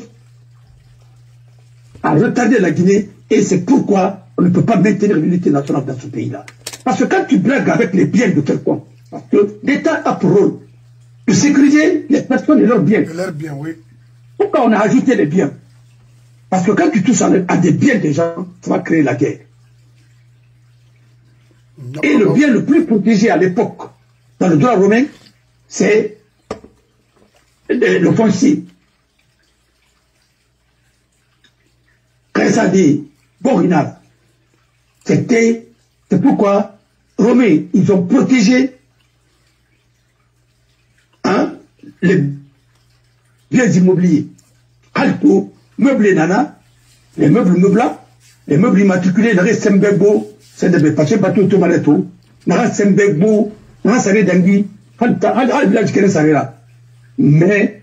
a retardé la Guinée, et c'est pourquoi on ne peut pas maintenir l'unité nationale dans ce pays-là. Parce que quand tu blagues avec les biens de quelqu'un, parce que l'État a pour rôle de sécuriser les personnes et leurs biens. Leurs biens, oui. Pourquoi on a ajouté les biens? Parce que quand tu touches à des biens des gens, tu vas créer la guerre. Non, et le bien le plus protégé à l'époque, dans le droit romain, c'est le foncier. Quand ça dit Borinal, c'est pourquoi Romains, ils ont protégé les biens immobiliers. Alto, meubles nana, les meubles meubla, les meubles immatriculés, les Sembego, c'est des papiers bateaux de Maleto, Nara Sembego, Nara Saré Dangui, al village qui est là. Mais,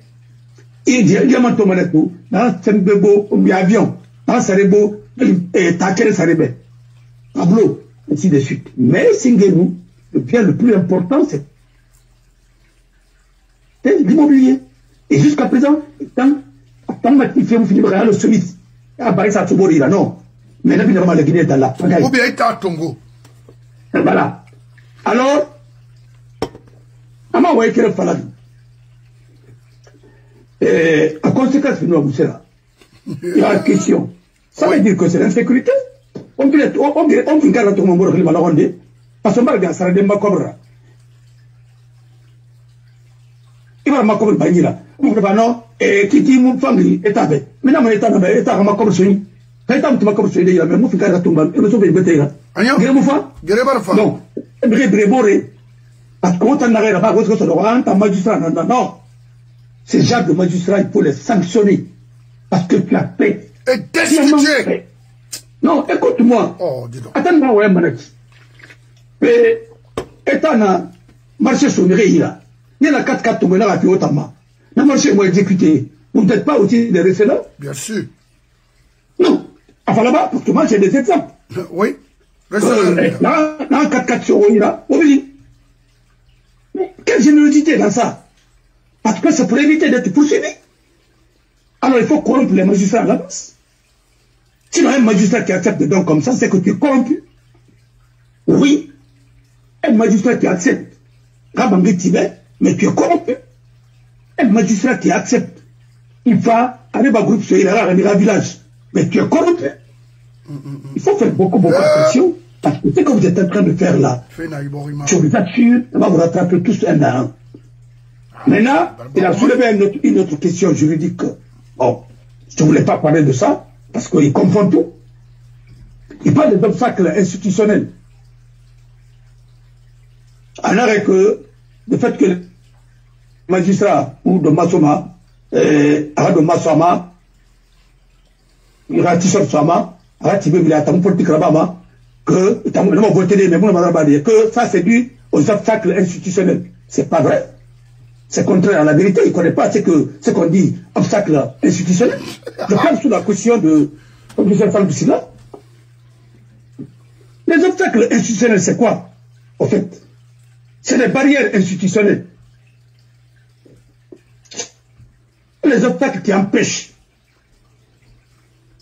il y a un Maleto, Nara Sembego, avion, Nara Sarebo, et Takere Sarebe, Pablo, ainsi de suite. Mais, Singenou, le bien le plus important, c'est l'immobilier. Et jusqu'à présent, tant que tu fais le Suisse, ça se mourir, non. Mais là, finalement, la Guinée est dans la pagaille. Ou bien, il à Tongo. Voilà. Alors, comment vous voyez qu'il faut la vie? En conséquence, nous avons ça. Il y a une question. Ça veut dire que c'est l'insécurité. On garde tout le monde, parce qu'on va regarder ça, on va cobra. Il va me cobra, on va non, et qui dit mon famille est avec. Maintenant, mon état est à ma cobra. Quand tu m'as commencé à dire, mais moi, je suis à tomber, je suis bêté là. Non, parce qu'on t'en arrive là-bas, parce que ça doit être un magistrat. Non, ces gens de magistrats, il faut les sanctionner. Parce que tu as fait. Et destitué. Non, écoute-moi. Oh, dis donc. Attends-moi, ouais, Manaki. Et t'en as marché sur le là. Il y a la 4-4 tombée là, puis autrement. Non, moi, je vais exécuter. Vous n'êtes pas aussi des récélats? Bien sûr. Non. Enfin, là-bas, parce que moi, j'ai des exemples. Oui. Là, 4-4 sur là, oui. Mais quelle générosité dans ça? Parce que c'est pour éviter d'être poursuivi. Alors, il faut corrompre les magistrats à la base. Sinon, un magistrat qui accepte des dons comme ça, c'est que tu es corrompu. Oui. Un magistrat qui accepte Rabangé Tibet, mais tu es corrompu. Un magistrat qui accepte, il va aller au groupe sur un village, mais tu es corrompu. Il faut faire beaucoup attention, parce que ce que vous êtes en train de faire là, je vous assure, on va vous rattraper tous un à un. Maintenant, il a soulevé une autre question juridique. Bon, je ne voulais pas parler de ça, parce qu'il confond tout. Il parle des obstacles institutionnels. Alors que le fait que le magistrat ou de Massoma, de Massoma, il y a Tissot Sama, il y a un politique là-bas, que ça c'est dû aux obstacles institutionnels. C'est pas vrai. C'est contraire à la vérité. Il ne connaît pas ce qu'on dit obstacle institutionnel. Je parle sous la caution de professeur Falboussila. Les obstacles institutionnels, c'est quoi, au fait? C'est des barrières institutionnelles. Les obstacles qui empêchent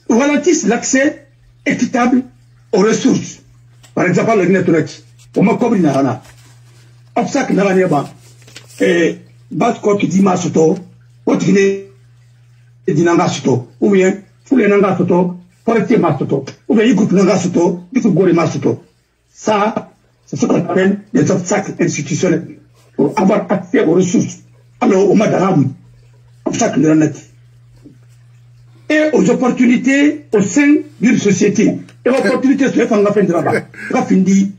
ou ralentissent l'accès équitable aux ressources. Par exemple, le Guinée-Tonaki. Pour moi, comme il n'y a rien. Obstacle n'a rien. Et Basko qui dit Masuto, autre Guinée, dit Nangasuto, ou bien, Foulé Nangasuto, Forestier Masuto, ou bien Ygout Nangasuto, Ygout Gori Masuto. Ça, c'est ce qu'on appelle des obstacles institutionnels pour avoir accès aux ressources. Alors, au Madaram, obstacle de la nature. Et aux opportunités au sein d'une société. Et aux opportunités, c'est ce qu'on a fait de là-bas. Il a fini,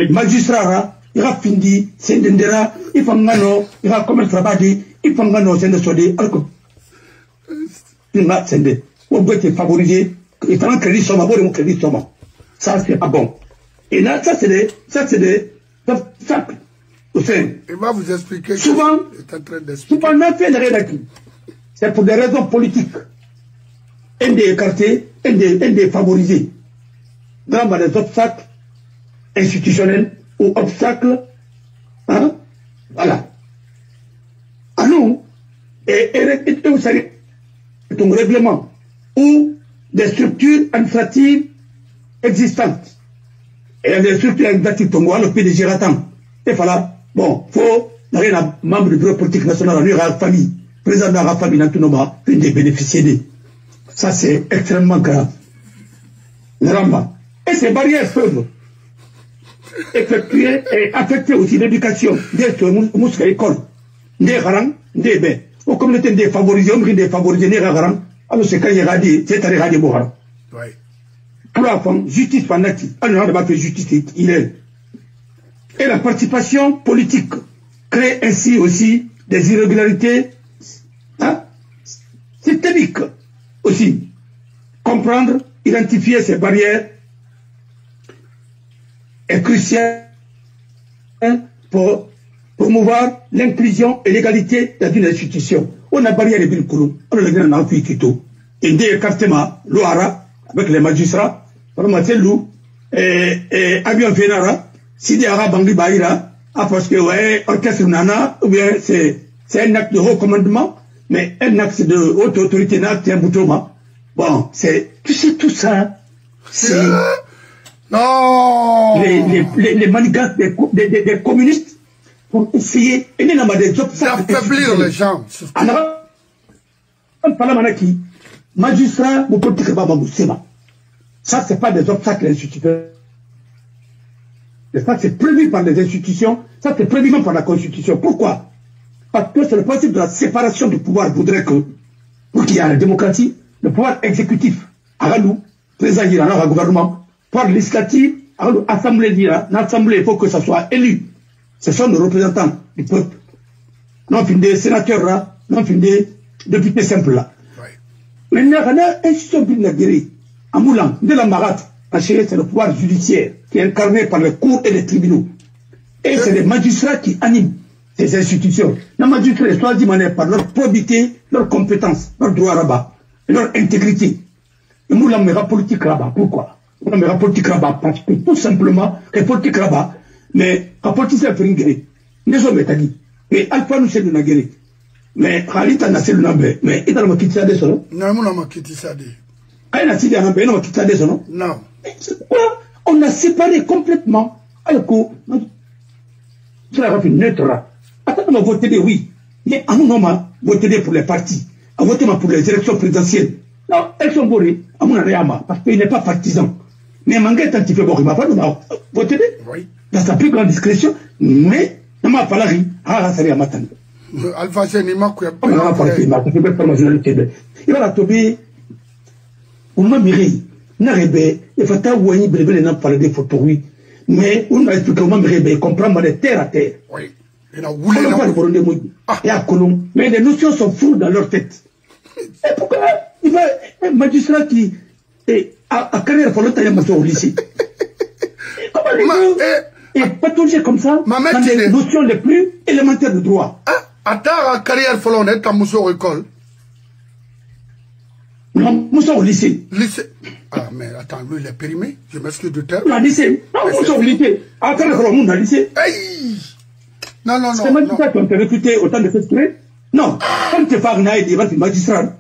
magistrat, il a fini, Sendendera, il faut ngano, il a commerce rabadi, il faut ngano, c'est de sodé, alors que, il a sendé. On doit être favorisé, il faut un crédit somme, un crédit somme. Ça, c'est pas bon. Et là, ça, c'est des obstacles au sein. Il va vous expliquer. Souvent, on a fait les rédactions. C'est pour des raisons politiques. Un des écartés, un des favorisés. Dans les obstacles institutionnels ou obstacles, hein, voilà. À nous, et vous savez, ton règlement ou des structures administratives existantes. Et des structures administratives, ton le PDG attend. Et voilà, bon, faut, rien à membre du bureau politique national, lui, à la famille, président de la famille, dans tout le monde, une des bénéficiaires. Ça, c'est extrêmement grave. Et ces barrières peuvent effectuer et affecter aussi l'éducation des muscles écoles, des garants, des bains. Aux communautés défavorisées, des garants, alors c'est quand il y a des, c'est à des bohars. Pour la femme, justice fanatique, alors on va faire justice, il est. Et la participation politique crée ainsi aussi des irrégularités, hein, systémiques. Aussi, comprendre, identifier ces barrières est crucial pour promouvoir l'inclusion et l'égalité dans une institution. On a barrière de Bilkoulou, on a le grand enfant Tito, et des écartements, l'Ouara, avec les magistrats, vraiment c'est loup, et avion Fénara, si des Arabes Bangli Bahira, parce que, ouais, orchestre Nana, ou bien c'est un acte de haut commandement, mais un acte de haute autorité, un acte d'un bon, c'est, tu sais, tout ça, c'est non les manigances des communistes pour essayer, et il y a des obstacles. D'affaiblir les gens. Alors, on parle manaki, magistrat, ou politique, ça, c'est pas des obstacles institutionnels. Ça, c'est prévu par les institutions, ça, c'est prévu même par la Constitution. Pourquoi? Parce que c'est le principe de la séparation du pouvoir voudrait que, pour qu'il y ait la démocratie, le pouvoir exécutif, à nous, président de notre gouvernement, pouvoir législatif, à l'Assemblée, l'Assemblée, il faut que ça soit élu. Ce sont nos représentants du peuple. Non, fin des sénateurs là, non, fin des députés simples là. Maintenant, on a un système de guérir. À Moulan, de la Marat, c'est le pouvoir judiciaire qui est incarné par les cours et les tribunaux. Et c'est les magistrats qui animent. ces institutions. N'a pas dû créer soit par leur probité, leur compétence, leur droit rabat, leur intégrité. Et nous, la politique rabat. Pourquoi? La politique rabat parce que tout simplement, la politique rabat, mais la politique c'est une guerre. Nous sommes établis. Et Alpha nous c'est une guerre. Mais Khalid a c'est une guerre. Mais il a pas quitté ça de son. Non, on a quitté ça de. Il a quitté ça de, on a quitté ça de son. Non. On a séparé complètement. Alors que, c'est la rafine neutre. Attends, on a voté oui. Mais à nous, on a voté pour les partis. On a voté pour les élections présidentielles. Non, elles sont bourrées. À mon avis, parce qu'il n'est pas partisan. Mais Manga est un petit peu bon. Il m'a pas voté. Oui. Dans sa plus grande discrétion. Mais, on m'a pas la ri. Ah, ça vient à matin. Alpha, c'est une marque. On a parlé, il m'a fait formation. Il va la tomber. On m'a miré. N'arrêtez pas. Il faut que vous ayez bien parlé des photos, oui. Mais on a expliqué comment me comprendre de terre à terre. Oui. Il a voulu. Mais les notions sont floues dans leur tête. Et pourquoi il va un magistrat qui a carrière pour longtemps au lycée. Comment les gens pathologique comme ça dans les notions les plus élémentaires de droit. Attends, carrière pour longtemps, t'as moussé au école. Non, moussé au lycée. Lycée. Ah, mais attends, lui, il est périmé. Je m'excuse du terme. Non, lycée. Non, moussé au lycée. Ah, carrière pour longtemps, lycée. Aïe! Non, non, non. C'est magistrat qui ont été recrutés autant de festivals. Non, quand tu fais un aide, il va être magistrat.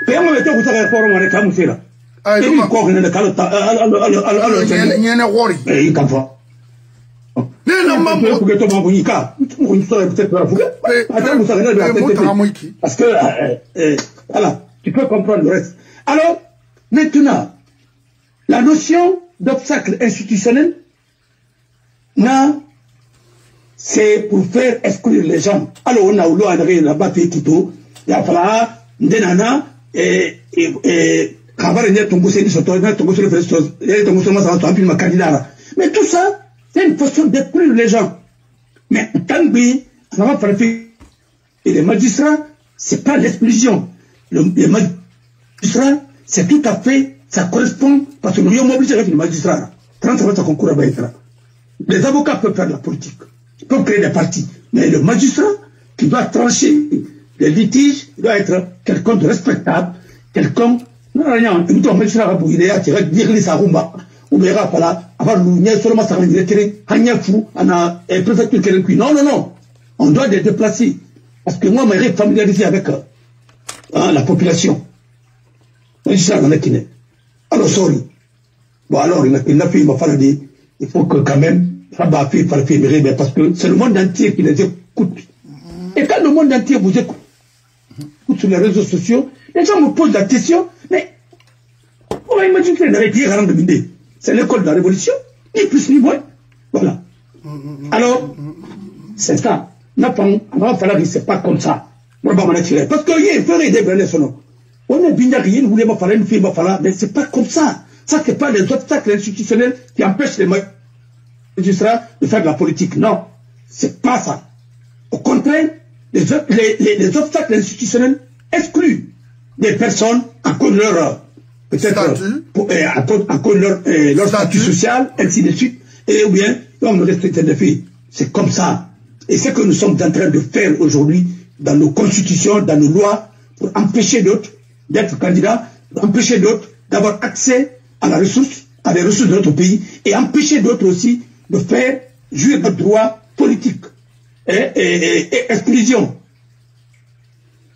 Et on va mettre vous avez forum avec la moussera. Et il court dans le calot. Il y a un worry. Et il can faire. Mais non, maman. Pour que tu m'envoies une carte. Vous savez peut-être pas la fougue. Attends, vous savez la tête. Parce que, voilà, tu peux comprendre le reste. Alors, maintenant, la notion d'obstacle institutionnel, non, c'est pour faire exclure les gens. Alors, on a eu l'eau là-bas, puis tout, il y a fallu, Ndenana, et Kabar n'est tombé sur le festos, il est tombé sur le candidat. Mais tout ça, c'est une façon d'exclure les gens. Mais tant que on va faire et les magistrats, c'est pas l'exclusion. Les magistrats, c'est tout à fait, ça correspond, parce que nous sommes obligés avec les magistrats. 30 ans, ça concourt à Baïtra. Les avocats peuvent faire de la politique, ils peuvent créer des partis, mais le magistrat qui doit trancher les litiges, il doit être quelqu'un de respectable, quelqu'un, un magistrat qui va dire les sarumba, ou bien là, avant nous, seulement ça va dire fou, on a un préfecture qui est non, non, non, on doit les déplacer, parce que moi, je suis familiarisé avec la population. Magistrat, on a qui n'est. Alors, sorry. Bon, alors, il a fait, il m'a fallu dire, il faut que quand même, parce que c'est le monde entier qui les écoute. Et quand le monde entier vous écoute sur les réseaux sociaux, les gens me posent la question, mais on va imaginer que c'est l'école de la révolution, ni plus ni moins. Voilà. Alors, c'est ça. Avant, c'est pas comme ça. Parce qu'il y a un peu de belles on est bien rien, vous voulez me faire une fille, mais c'est pas comme ça. Ça, c'est pas les obstacles institutionnels qui empêchent les magistrats de faire de la politique. Non, c'est pas ça. Au contraire, les obstacles institutionnels excluent des personnes à cause de leur leur statut social, ainsi de suite, et ou bien on nous respecte les filles. C'est comme ça. Et c'est ce que nous sommes en train de faire aujourd'hui dans nos constitutions, dans nos lois, pour empêcher d'autres d'être candidats, pour empêcher d'autres d'avoir accès à la ressource, à les ressources de notre pays, et empêcher d'autres aussi de faire jouir notre droit politique et exclusion.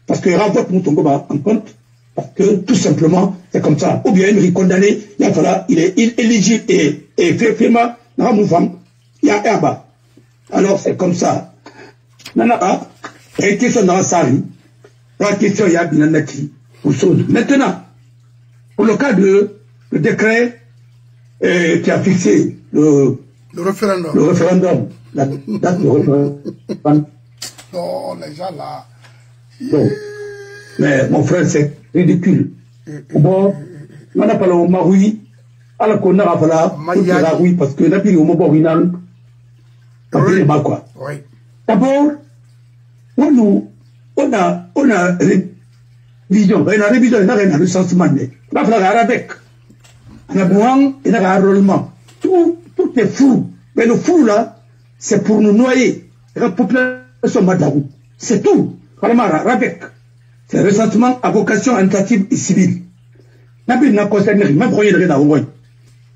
Parce que renvoie Moutongo en compte, parce que tout simplement, c'est comme ça. Ou bien il est condamné, il est éligible et fait firma, il y a Herba. Alors c'est comme ça. Nanaba, et question dans la salle, la question il y a Binanaki. Maintenant, pour le cas de le décret qui a fixé le référendum, la date du référendum. Non, les gens là. Bon. Mais mon frère, c'est ridicule. Bon, on a parlé au Maroui, à la Kona, oui, parce que n'a pas eu au Maroui, quoi. D'abord, on a révision, on a un recensement. On a fait avec. On a besoin, on a un enrôlement. Tout est flou. Mais le flou là, c'est pour nous noyer. La population Madarou, c'est tout. Vraiment, Rabek. C'est ressentiment à vocation administrative et civile. N'abîme n'a concerné même rien de rien à Ouroy.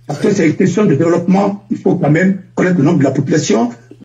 Parce que c'est une question de développement, il faut quand même connaître le nombre de la population,